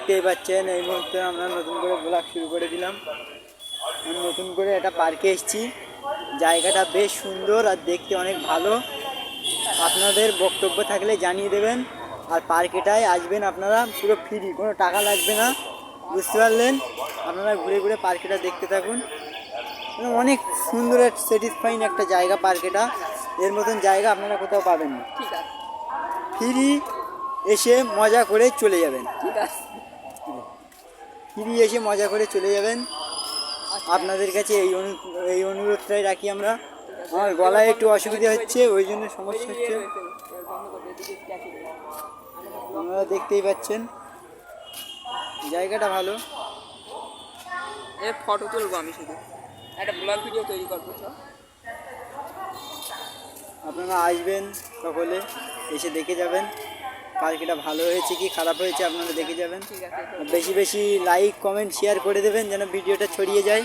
দেখতেই পাচ্ছেন এই মুহূর্তে আমরা নতুন করে ব্লগ শুরু করে দিলাম। নতুন করে একটা পার্কে এসেছি, জায়গাটা বেশ সুন্দর আর দেখতে অনেক ভালো। আপনাদের বক্তব্য থাকলে জানিয়ে দেবেন। আর পার্কেটায় আসবেন আপনারা, পুরো ফ্রি, কোনো টাকা লাগবে না, বুঝতে পারলেন। আপনারা ঘুরে ঘুরে পার্কেটা দেখতে থাকুন। অনেক সুন্দর স্যাটিসফাইং একটা জায়গা পার্কেটা, এর মতন জায়গা আপনারা কোথাও পাবেন না। ঠিক আছে, ফ্রি এসে মজা করে চলে যাবেন। ঠিক আছে, ফ্রি এসে মজা করে চলে যাবেন। আপনাদের কাছে এই অনুরোধটাই রাখি আমরা। আমার গলায় একটু অসুবিধা হচ্ছে, ওই জন্য সমস্যা হচ্ছে। আপনারা দেখতেই পাচ্ছেন জায়গাটা ভালো। ফটো তুলবো, আমি শুধু একটা ব্লগ ভিডিও তৈরি করবো। আপনারা আসবেন সকলে, এসে দেখে যাবেন পার্কটা ভালো হয়েছে কি খারাপ হয়েছে আপনারা দেখে যাবেন। বেশি বেশি লাইক কমেন্ট শেয়ার করে দেবেন যেন ভিডিওটা ছড়িয়ে যায়।